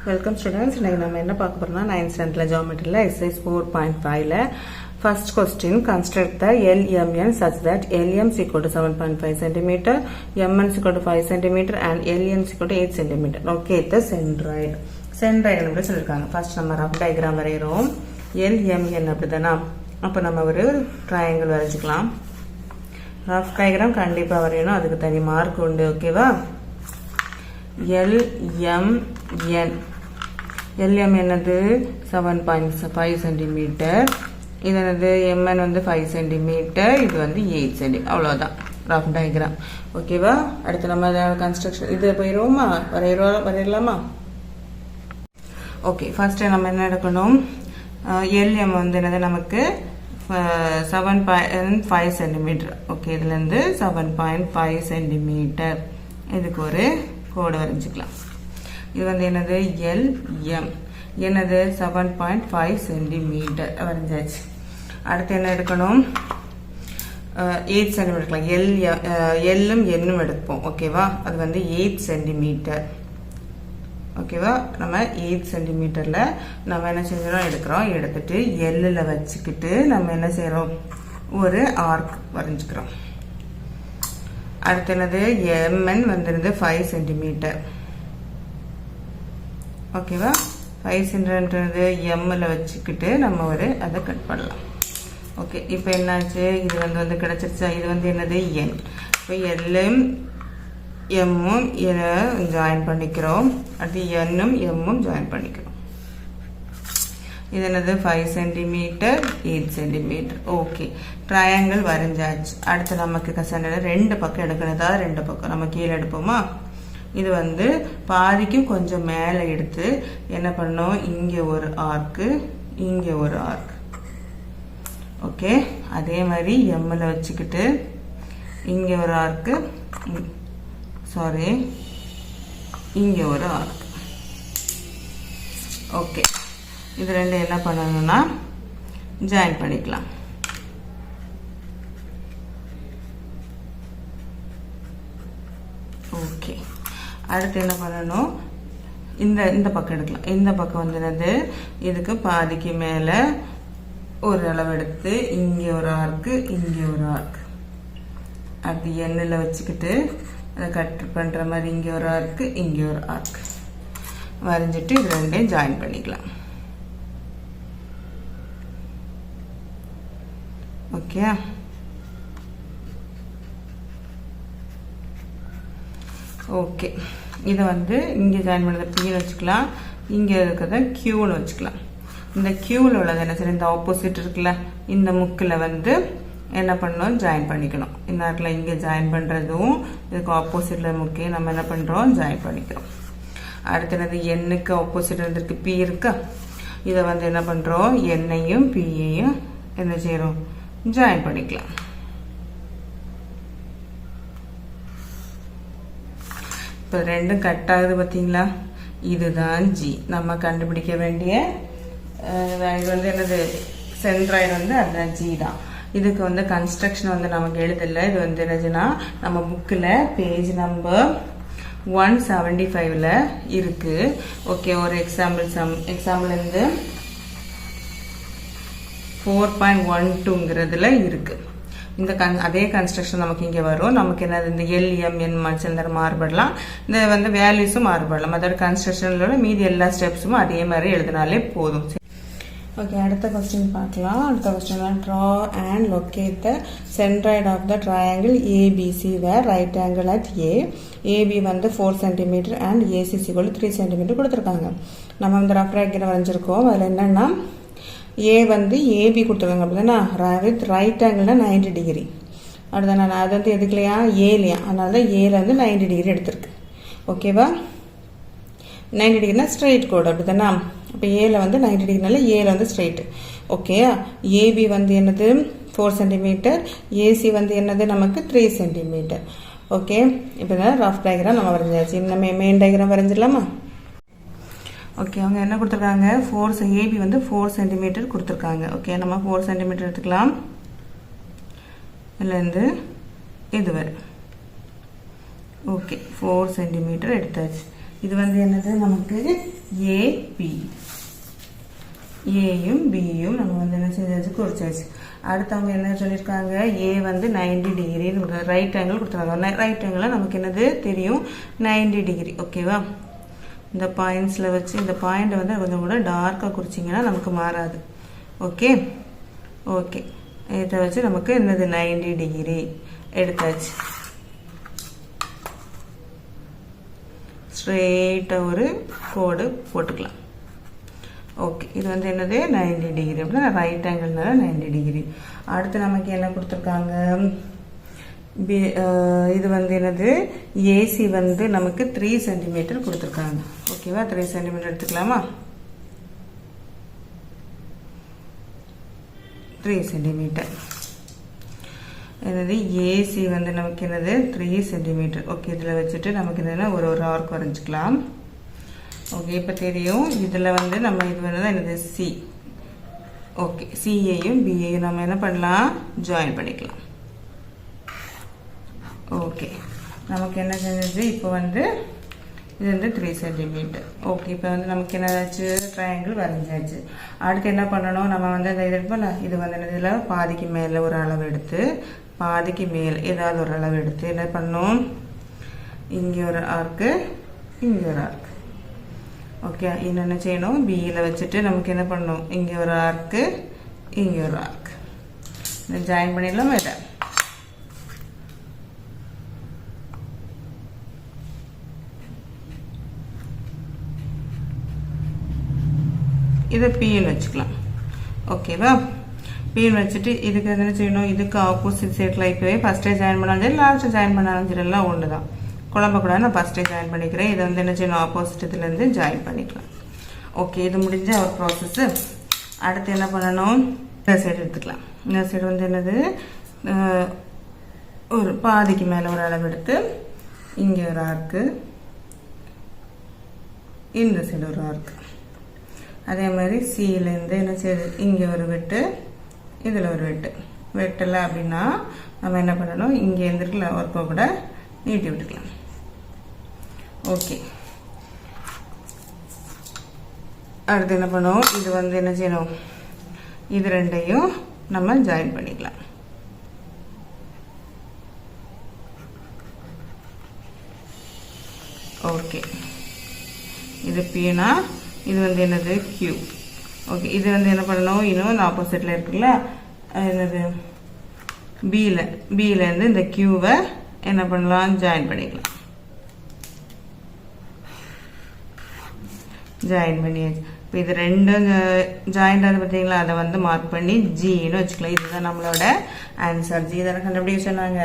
Welcome students. Now we will talk about 9th standard geometry exercise 4.5 first question. Construct the LMN such that LM is equal to 7.5 cm, MN is equal to 5 cm and LN is equal to 8 cm. Okay, the centroid. Centroid is first நம்ம rough diagram வரையறோம். LMN அப்படிதானா? அப்ப நம்ம ஒரு triangle வரைஞ்சிக்கலாம். rough diagram கண்டிப்பா வரையணும். அதுக்கு தனி mark உண்டு. ஓகேவா? LMN என்னது 7.5 cm, இது என்னது MN வந்து 5 cm, இது வந்து 8 cm. அவ்வளவுதான் rough diagram. ஓகேவா? அடுத்து நம்ம கன்ஸ்ட்ரக்ஷன் இது போயிரோமா? வரையலாமா? ஓகே, ஃபர்ஸ்ட் நம்ம என்ன எடுக்கணும்? LM வந்து என்னது நமக்கு 7.5 cm. ஓகே, இதுல இருந்து 7.5 cm. இதுக்கு ஒரு கோடு வரைஞ்சிக்கலாம். இது வந்து என்னது LM என்னது 7.5 cm வரைஞ்சாச்சு. அடுத்து என்ன எடுக்கணும்? 8 cm எடுக்கலாம். Lம் Nம் எடுப்போம். ஓகேவா? அது வந்து 8 cm. ஓகேவா? நம்ம 8 cmல நம்ம என்ன செஞ்சோம் எடுக்கிறோம். எடுத்துட்டு Lல வச்சுக்கிட்டு நம்ம என்ன செய்யறோம்? ஒரு ஆர்க் வரைஞ்சிக்கிறோம். அடுத்து என்னது MN வந்து 5 cm. ஓகேவா? 5 cm Mல வச்சுக்கிட்டு நம்ம ஒரு அதை கட் பண்ணலாம். ஓகே, இப்போ என்னாச்சு? இது வந்து கிடைச்சிருச்சா? இது வந்து என்னது N. இப்போ Lம் Mம் ஜாயின் பண்ணிக்கிறோம். அடுத்து Nம் Mம் ஜாயின் பண்ணிக்கிறோம். இது என்னது 5 cm 8 cm. ஓகே, ட்ரையாங்கிள் வரைஞ்சாச்சு. அடுத்து நமக்கு ரெண்டு பக்கம் எடுக்கணும். அதாவது ரெண்டு பக்கம் நம்ம கீழே எடுப்போமா? இது வந்து பாதிக்கும் கொஞ்சம் மேலே எடுத்து என்ன பண்ணோம்? இங்கே ஒரு ஆர்க்கு, இங்கே ஒரு ஆர்க். ஓகே, அதே மாதிரி எம்மில் வச்சுக்கிட்டு இங்கே ஒரு ஆர்க்கு, சாரி இங்கே ஒரு ஆர்க். ஓகே, இது ரெண்டு என்ன பண்ணணும்னா ஜாயின் பண்ணிக்கலாம். ஓகே, அடுத்து என்ன பண்ணணும்? இந்த பக்கம் எடுக்கலாம். இந்த பக்கம் வந்து என்னது? இதுக்கு பாதிக்கு மேல ஒரு அளவு எடுத்து இங்கே ஒரு ஆர்க்கு, இங்கே ஒரு ஆர்க். அடுத்து எண்ணில் வச்சுக்கிட்டு அதை கட் பண்ற மாதிரி இங்கே ஒரு ஆர்க்கு, இங்கே ஒரு ஆர்க் வரைஞ்சிட்டு இது ரெண்டையும் ஜாயின் பண்ணிக்கலாம். ஓகே, ஓகே, இதை வந்து இங்கே ஜாயின் பண்ணதை Pன்னு வச்சுக்கலாம். இங்கே இருக்கிறத Qன்னு வச்சுக்கலாம். இந்த Qவில் உள்ளது என்ன சரி? இந்த ஆப்போசிட் இருக்குல்ல, இந்த முக்கில் வந்து என்ன பண்ணணும்? ஜாயின் பண்ணிக்கணும். இந்த இடத்துல இங்கே ஜாயின் பண்ணுறதும் இதுக்கு ஆப்போசிட்ல முக்கிய நம்ம என்ன பண்ணுறோம்? ஜாயின் பண்ணிக்கிறோம். அடுத்து என்னது? Nக்கு ஆப்போசிட் இருந்திருக்கு P இருக்கா? இதை வந்து என்ன பண்ணுறோம்? Nனையும் Pயையும் என்ன செய்கிறோம்? ஜாயின் பண்ணிக்கலாம். இப்போ ரெண்டும் கட் ஆகுது பார்த்தீங்களா? இதுதான் G. நம்ம கண்டுபிடிக்க வேண்டிய இது வந்து என்னது? சென்ட்ராய்டு வந்து அதுதான் G தான். இதுக்கு வந்து கன்ஸ்ட்ரக்ஷன் வந்து நமக்கு எழுதல. இது வந்து என்னதுன்னா நம்ம புக்கில் பேஜ் நம்பர் 175ல இருக்கு. ஓகே, ஒரு எக்ஸாம்பிள் இருந்து 4.12ங்கிறதுல இருக்கு. இந்த அதே கன்ஸ்ட்ரக்ஷன் நமக்கு இங்கே வரும். நமக்கு என்னது? இந்த LMN மச்சந்தர மாறுபடலாம். இந்த வந்து வேல்யூஸும் மாறுபடலாம். அதோட கன்ஸ்ட்ரக்ஷனோட மீதி எல்லா ஸ்டெப்ஸும் அதே மாதிரி எழுதினாலே போதும். ஓகே, அடுத்த கொஸ்டின் பார்க்கலாம். அடுத்த question draw and locate the centroid of the triangle ABC where right angle at A. AB வந்து 4 cm and AC is equal to 3 cm கொடுத்துருக்காங்க. நம்ம வந்து ரஃப் diagram வரைஞ்சிருக்கோம். அதில் என்னன்னா A வந்து AB கொடுத்துருக்காங்க அப்படின்னா வித் ரைட் ஆங்கிள்னா 90 டிகிரி. அடுத்த அது வந்து எதுக்குலையா? ஏலையா. அதனால தான் ஏல வந்து 90 டிகிரி எடுத்திருக்கு. ஓகேவா? 90 டிகிரினா ஸ்ட்ரெயிட் கோடு அப்படித்தானா? இப்போ ஏல வந்து 90 டிகிரினால ஏல வந்து ஸ்ட்ரெயிட். ஓகே, ஏபி வந்து என்னது? 4 cm, ஏசி வந்து என்னது? நமக்கு 3 cm. ஓகே, இப்போ ரஃப் டயக்ராம் நம்ம வரைஞ்சாச்சு. நம்ம மெயின் டயக்ராம் வரைஞ்சிடலாமா? ஓகே, அவங்க என்ன கொடுத்துருக்காங்க? ஏபி வந்து 4 cm கொடுத்துருக்காங்க. ஓகே, நம்ம 4 cm எடுத்துக்கலாம். இதுலேருந்து இது வரை. ஓகே, 4 cm எடுத்தாச்சு. இது வந்து என்னது நமக்கு ஏபி, ஏயும் பியும் நம்ம வந்து என்ன செஞ்சாச்சு, குறிச்சாச்சு. அடுத்து அவங்க என்ன சொல்லியிருக்காங்க, ஏ வந்து 90 டிகிரி ரைட் ஆங்கிள் கொடுத்துருக்காங்க. ரைட் ஆங்கிள் நமக்கு என்னது தெரியும், 90 டிகிரி. ஓகேவா? இந்த பாயிண்ட்ஸில் வச்சு இந்த பாயிண்ட் வந்து கொஞ்சம் கூட டார்க்காக குறிச்சிங்கன்னா நமக்கு மாறாது. ஓகே ஓகே, இதை வச்சு நமக்கு என்னது 90 டிகிரி எடுத்தாச்சு. ஸ்ட்ரெயிட்டாக ஒரு கோடு போட்டுக்கலாம். ஓகே, இது வந்து என்னது 90 டிகிரி அப்படின்னா ரைட் ஆங்கிள்னால 90 டிகிரி. அடுத்து நமக்கு என்ன கொடுத்துருக்காங்க, இது வந்து என்னது ஏசி வந்து நமக்கு 3 சென்டிமீட்டர் கொடுத்துருக்காங்க. ஓகேவா? 3 சென்டிமீட்டர் எடுத்துக்கலாமா? 3 சென்டிமீட்டர். என்னது ஏசி வந்து நமக்கு என்னது 3 சென்டிமீட்டர். ஓகே, இதில் வச்சுட்டு நமக்கு என்னன்னா ஒரு ஆர்க் வரைஞ்சிக்கலாம். ஓகே, இப்போ தெரியும். இதில் வந்து நம்ம இது வந்து என்னது சி. ஓகே, சிஏயும் பிஏயும் நம்ம என்ன பண்ணலாம், ஜாயின் பண்ணிக்கலாம். ஓகே, நமக்கு என்ன செஞ்சது, இப்போ வந்து இது வந்து 3 சென்டிமீட்டர். ஓகே, இப்போ வந்து நமக்கு என்னதாச்சு, ட்ரையாங்கிள் வரைஞ்சாச்சு. அடுத்து என்ன பண்ணணும், நம்ம வந்து இந்த இது எடுப்போம்ல, இது வந்து இதில் பாதிக்கு மேலே ஒரு அளவு எடுத்து, பாதிக்கு மேல் ஏதாவது ஒரு அளவு எடுத்து என்ன பண்ணணும், இங்கே ஒரு ஆர்க்கு, இங்கே ஒரு ஆர்க்கு. ஓகே, என்னென்ன செய்யணும், பியில் வச்சுட்டு நமக்கு என்ன பண்ணணும், இங்கே ஒரு ஆர்க்கு, இங்கே ஒரு ஆர்க்கு. இதை ஜாயின் பண்ணிடலாமா? இதை இதை பின்னு வச்சுக்கலாம். ஓகேவா? பின்னு வச்சுட்டு இதுக்கு என்ன செய்யணும், இதுக்கு ஆப்போசிட் சைடில் இப்போவே ஃபஸ்ட்டே ஜாயின் பண்ணாலும் சரி, லாஸ்ட்டு ஜாயின் பண்ணாலும் சரி, எல்லாம் ஒன்று தான். குழம்பக்கூடாது, நான் ஃபஸ்ட்டே ஜாயின் பண்ணிக்கிறேன். இதை வந்து என்ன செய்யணும், ஆப்போசிட் இதுலேருந்து ஜாயின் பண்ணிக்கலாம். ஓகே, இது முடிஞ்ச ஒரு ப்ராசஸ்ஸு. அடுத்து என்ன பண்ணணும், இந்த சைடு எடுத்துக்கலாம். இந்த சைடு வந்து என்னது, ஒரு பாதிக்கு மேலே ஒரு அளவு எடுத்து, இங்கே ஒரு ஆர்க்கு, இந்த சைடு ஒரு ஆர்க்கு. அதே மாதிரி சியிலேருந்து என்ன செய்யுது, இங்கே ஒரு வெட்டு, இதில் ஒரு வெட்டு. வெட்டலை அப்படின்னா நம்ம என்ன பண்ணணும், இங்கே இருந்துருக்கல ஒர்க்கை கூட நீட்டி விட்டுக்கலாம். ஓகே, அடுத்து என்ன பண்ணுவோம், இது வந்து என்ன செய்யணும், இது ரெண்டையும் நம்ம ஜாயின் பண்ணிக்கலாம். ஓகே, இது பீனா, இது வந்து என்னது கியூ. ஓகே, இது வந்து என்ன பண்ணணும், இன்னும் ஆப்போசிட்டில் இருக்குல்ல, என்னது பியிலேருந்து இந்த கியூவை என்ன பண்ணலாம், ஜாயின் பண்ணிக்கலாம். ஜாயின் பண்ணியாச்சு. இப்போ இது ரெண்டும் ஜாயிண்ட் ஆகுது பார்த்தீங்களா, அதை வந்து மார்க் பண்ணி ஜின்னு வச்சுக்கலாம். இதுதான் நம்மளோட ஆன்சர். ஜி தானே கண்டுபிடிக்க சொன்னாங்க,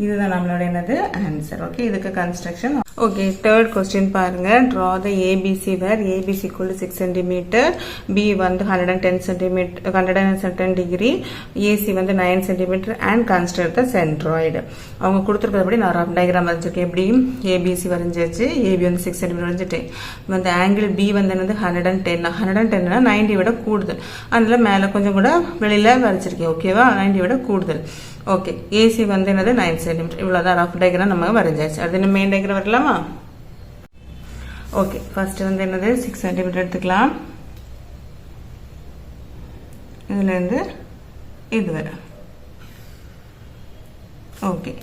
இதுதான் நம்மளோட என்னது ஆன்சர். ஓகே, இதுக்கு கன்ஸ்ட்ரக்ஷன். ஓகே, தேர்ட் கொஸ்டின் பாருங்க. Draw the ABC where ABC equal 6 centimetre, B வந்து 110 சென்டிமீட்டர் 110 டிகிரி, ஏசி வந்து 9 centimetre and construct the centroid. அவங்க கொடுத்துருக்கிறபடி நான் ரஃப் டயக்ராம் வரைஞ்சிருக்கேன். எப்படி ஏபிசி வரைஞ்சாச்சு, ஏபி வந்து 6 சென்டிமீட்டர் வரைஞ்சிட்டேன். வந்து ஆங்கிள் பி வந்து என்னது 110னா 90 விட கூடுதல், அதனால மேலே கொஞ்சம் கூட வெளியில் வரைச்சிருக்கேன். ஓகேவா? 90 விட கூடுதல். ஓகே, ஏசி வந்து என்னது 9 சென்டிமீட்டர். இவ்வளோதான் ரஃப் டயக்ராம் நம்ம வரைஞ்சாச்சு. அடுத்து நம்ம மெயின் டயக்ராம் வரலாமா? ஓகே, ஃபர்ஸ்ட் வந்து என்னது 6 சென்டிமீட்டர் எடுத்துக்கலாம். இதுலேருந்து இது வரை. ஓகே,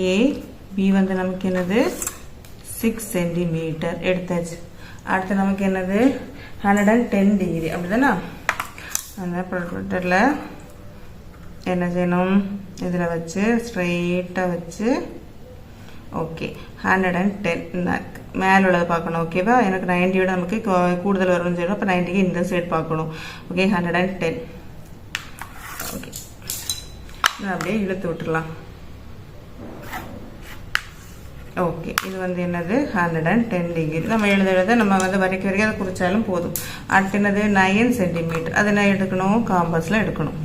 ஏ பி வந்து நமக்கு என்னது 6 சென்டிமீட்டர் எடுத்தாச்சு. அடுத்து நமக்கு என்னது 110 டிகிரி அப்படிதானா? அந்த ப்ரொடக்டரில் என்ன செய்யணும், இதில் வச்சு ஸ்ட்ரெயிட்டாக வச்சு, ஓகே 110 மேலே உள்ளதை பார்க்கணும். ஓகேவா? எனக்கு 90 விட நமக்கு கூடுதல் வரும்னு சொல்லணும். அப்போ 90க்கு இந்த சைடு பார்க்கணும். ஓகே, 110. ஓகே, அப்படியே இழுத்து விட்டுடலாம். ஓகே, இது வந்து என்னது 110 டிகிரி. நம்ம எழுத நம்ம வந்து வரைக்கும் அதை குறிச்சாலும் போதும். அடுத்து என்னது 9 சென்டிமீட்டர். அதை நான் எடுக்கணும், காம்பஸில் எடுக்கணும்.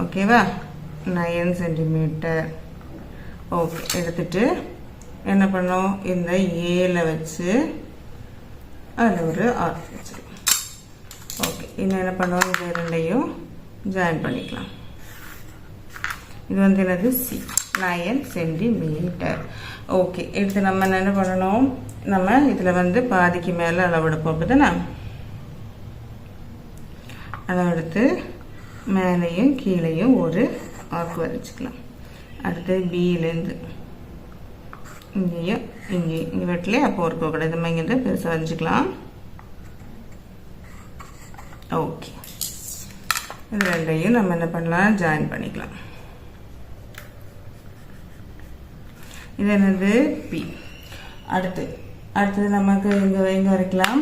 ஓகேவா? 9 சென்டிமீட்டர். ஓகே, எடுத்துட்டு என்ன பண்ணோம், இந்த ஏல வச்சு அதில் ஒரு ஆர்க் வச்சுருக்கோம். ஓகே, இன்னும் என்ன பண்ணுவோம், இது ரெண்டையும் ஜாயின் பண்ணிக்கலாம். இது வந்து என்னது சி. 9 சென்டிமீட்டர். ஓகே, இது நம்ம என்ன பண்ணணும், நம்ம இதில் வந்து பாதிக்கு மேலே அளவெடுப்போம். அப்படிதானே, அளவெடுத்து மேலேயும் கீழேயும் ஒரு ஆர்க் வரைச்சிக்கலாம். அடுத்து பியிலேருந்து இங்கேயும் இங்கேயும் இங்கே வெட்டிலே அப்போ ஒரு கூடாது, நம்ம இங்கேருந்து பெருசாக வரைஞ்சிக்கலாம். ஓகே, இது ரெண்டையும் நம்ம என்ன பண்ணலாம், ஜாயின் பண்ணிக்கலாம். இது என்னது, பி. அடுத்தது நமக்கு இங்கே வரைக்கலாம்.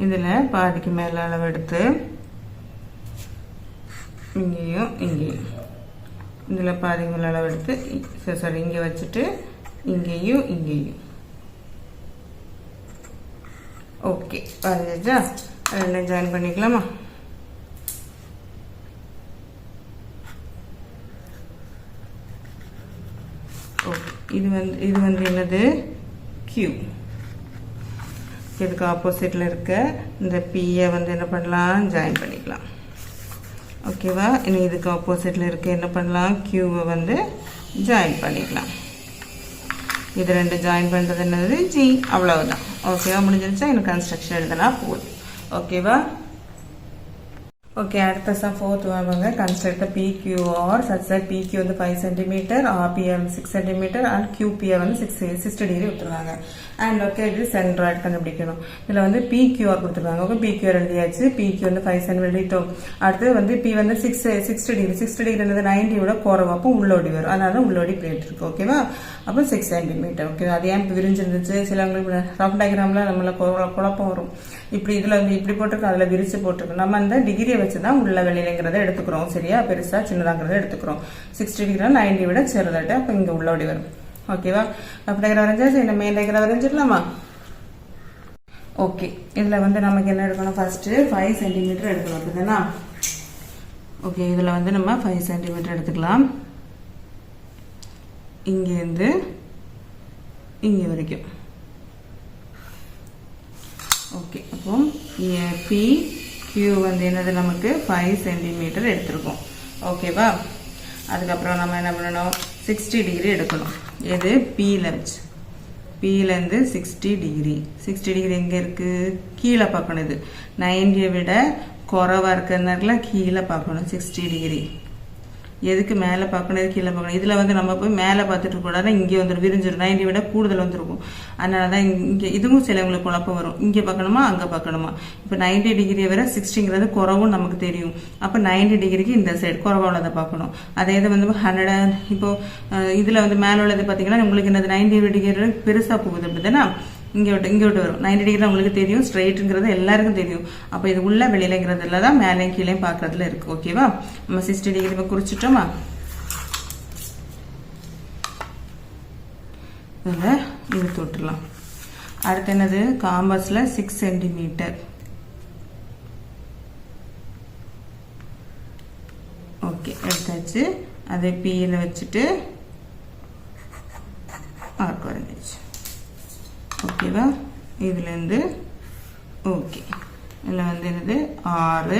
இதில் பாதிக்கு மேலே அளவெடுத்து இங்கேயும் இங்கேயும் இதில் பாதிக்கு மேலே அளவெடுத்து சரி இங்கே வச்சுட்டு இங்கேயும் இங்கேயும். ஓகே, வரைஞ்சா ரெண்டும் ஜாயின் பண்ணிக்கலாமா. ஓகே, இது வந்து என்னது, Q. இதுக்கு ஆப்போசிட்டில் இருக்க இந்த பியை வந்து என்ன பண்ணலாம், ஜாயின் பண்ணிக்கலாம். ஓகேவா, இனி இதுக்கு ஆப்போசிட்டில் இருக்க என்ன பண்ணலாம், Qவை வந்து ஜாயின் பண்ணிக்கலாம். இது ரெண்டு ஜாயின் பண்ணுறது என்னது, G. அவ்வளவுதான். ஓகேவா, முடிஞ்சிருச்சா, எனக்கு கன்ஸ்ட்ரக்ஷன் எழுதுனா போதும். ஓகேவா. ஓகே, அடுத்த சம் 4th வாங்க. Construct PQR such that PQ வந்து 5 cm, RPR 6 cm and QPR வந்து 60 டிகிரி கொடுத்துருவாங்க. அண்ட் லொக்கேட் சென்ட்ராய்டு கண்டுபிடிக்கணும். இதில் வந்து PQR கொடுத்துருவாங்க. ஓகே, PQR எழுதியாச்சு. PQ வந்து 5 cm எழுதிட்டோம். அடுத்து வந்து P வந்து 60 டிகிரி என்னது 90 விட குறைவாப்பும் உள்ளோடி வரும். அதனால உள்ளோடி பிளேட் இருக்கு. ஓகேவா, அப்போ 6 cm. ஓகே, அது ஏன் விரிஞ்சிருந்துச்சு, சிலவங்களுக்கு ரஃப் டயக்ராமில் நம்மள குழப்பம் வரும். இப்படி இதில் வந்து இப்படி போட்டிருக்கு, அதில் விரிச்சு போட்டிருக்கு. நம்ம அந்த டிகிரியை வச்சு தான் உள்ள வெளியிலங்கிறத எடுத்துக்கிறோம். சரியா, பெருசா சின்னதாங்கிறத எடுத்துக்கிறோம். 60 டிகிரி 90 விட சிறதாட்டு, அப்போ இங்கே உள்ளோடி வரும். ஓகேவா, ரஃப் டயக்ராம் வரைஞ்சாச்சு. இந்த மெயின் டயக்ராம் வரைஞ்சிடலாமா. ஓகே, இதில் வந்து நமக்கு என்ன எடுக்கணும், ஃபர்ஸ்ட் 5 சென்டிமீட்டர் எடுக்கணும். அப்படிதானா. ஓகே, இதில் வந்து நம்ம 5 சென்டிமீட்டர் எடுத்துக்கலாம். இங்கேருந்து இங்கே வரைக்கும். ஓகே, அப்போ PQ வந்து என்னது, நமக்கு 5 சென்டிமீட்டர் எடுத்திருக்கோம். ஓகேவா, அதுக்கப்புறம் நம்ம என்ன பண்ணணும், 60 டிகிரி எடுக்கணும். எது, Pல வச்சு. Pலேருந்து 60 டிகிரி. 60 டிகிரி எங்கே இருக்குது, கீழே பார்க்கணும். இது 90 விட குறைவாக இருக்கிறதுனால கீழே பார்க்கணும். 60 டிகிரி எதுக்கு மேலே பார்க்கணும், கீழே பார்க்கணும். இதில் வந்து நம்ம போய் மேலே பார்த்துட்டு கூடாது, இங்கே வந்துடும், விரிஞ்சிடும். 90 விட கூடுதல் வந்துருக்கும். அதனால தான் இங்கே இதுவும் சிலவங்களுக்கு குழப்பம் வரும். இங்கே பார்க்கணுமா, அங்கே பார்க்கணுமா. இப்போ 90 டிகிரியை வர 60ங்கிறது குறவும் நமக்கு தெரியும். அப்போ 90 டிகிரிக்கு இந்த சைடு குறவா உள்ளதை பார்க்கணும். அதே இது வந்து 100 இப்போ இதில் வந்து மேலே உள்ளது பார்த்தீங்கன்னா உங்களுக்கு என்னது 90 டிகிரி பெருசாக போகுது. அப்படி தானே, இங்கே விட்டு வரும். 90 டிகிரி உங்களுக்கு தெரியும், ஸ்ட்ரைட்டுங்கிறது எல்லாருக்கும் தெரியும். அப்போ இது உள்ள வெளியிலங்கிறதுல தான் மேலே கீழே பார்க்கறதுல இருக்கு. ஓகேவா, நம்ம 60 டிகிரி குறிச்சிட்டோமா. இதில் இது தொட்டுலாம். அடுத்து என்னது, காம்பஸில் 6 சென்டிமீட்டர். ஓகே, எடுத்தாச்சு. அதை Pயில் வச்சுட்டு ஆர்க் வரைஞ்சிச்சு. ஓகேவா, இதுலேருந்து ஓகே, இதில் வந்து என்னது 6,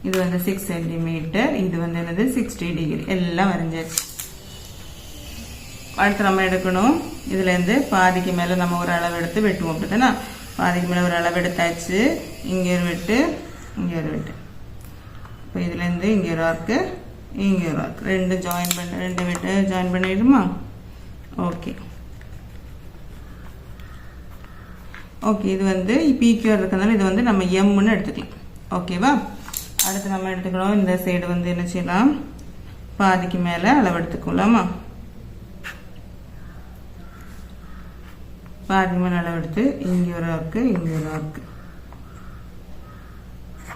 இது வந்து 6 சென்டிமீட்டர், இது வந்து என்னது 60 டிகிரி எல்லாம் வரைஞ்சாச்சு. அடுத்து நம்ம எடுக்கணும், இதுலேருந்து பாதிக்கு மேலே நம்ம ஒரு அளவு எடுத்து வெட்டுவோம். அப்படித்தானே, பாதிக்கு மேலே ஒரு அளவு எடுத்தாச்சு. இங்கே ஒரு வெட்டு, இங்கே ஒரு வெட்டு. இப்போ இதுலேருந்து இங்கே ஒரு ஆர்க்கு, இங்கே ஒரு ஆர்க், ரெண்டு வெட்டு ஜாயின் பண்ணிடுமா. ஓகே ஓகே, இது வந்து PQR இருக்கிறதுனால இது வந்து நம்ம Mன்னு எடுத்துக்கலாம். ஓகேவா, அடுத்து நம்ம எடுத்துக்கணும். இந்த சைடு வந்து என்ன செய்யலாம், பாதிக்கு மேலே அளவு எடுத்துக்கலாமா. பாதிக்கு மேலே அளவு எடுத்து இங்கே ஒரு ஆர்க்கு, இங்கே ஒரு ஆர்க்கு.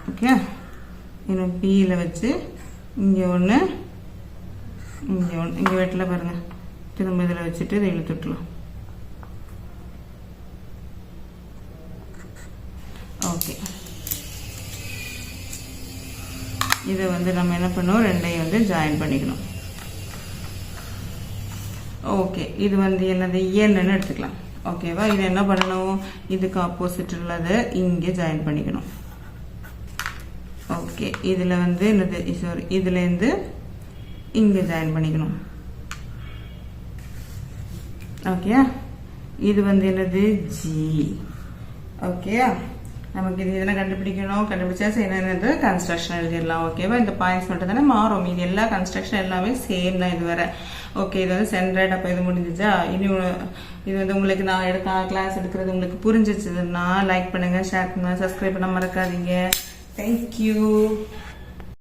ஓகே, இன்னும் Pயில் வச்சு இங்கே ஒன்று, இங்கே ஒன்று, இங்கே வெட்டில் பாருங்கள். திரும்ப இதில் வச்சுட்டு இதை இழுத்துட்டலாம். ஓகே, இதை வந்து நம்ம என்ன பண்ணுவோம், ரெண்டையும் வந்து ஜாயின் பண்ணிக்கணும். ஓகே, இது வந்து என்னது Nன்னு எடுத்துக்கலாம். ஓகேவா, இது என்ன பண்ணணும், இதுக்கு ஆப்போசிட் உள்ளதை இங்கே ஜாயின் பண்ணிக்கணும். ஓகே, ஓகே இதில் வந்து என்னது சாரி இதுலேருந்து இங்கே ஜாயின் பண்ணிக்கணும். ஓகே இது வந்து என்னது ஜி. ஓகேயா நமக்கு இது இதெல்லாம் கண்டுபிடிக்கணும். கண்டுபிடிச்சா என்னது கன்ஸ்ட்ரக்ஷன் எழுதிடலாம். ஓகேவா இந்த பாயிண்ட்ஸ் மட்டும் தானே மாறும், இது எல்லா கன்ஸ்ட்ரக்ஷன் எல்லாமே சேம் தான் இது வர. ஓகே இது வந்து சென்ட்ரைட். அப்போ இது முடிஞ்சிச்சா? இனி இது வந்து உங்களுக்கு நான் கிளாஸ் எடுக்கிறது உங்களுக்கு புரிஞ்சிச்சதுன்னா லைக் பண்ணுங்க, ஷேர் பண்ணுங்க, சப்ஸ்கிரைப் பண்ண மறக்காதீங்க. தேங்க்யூ.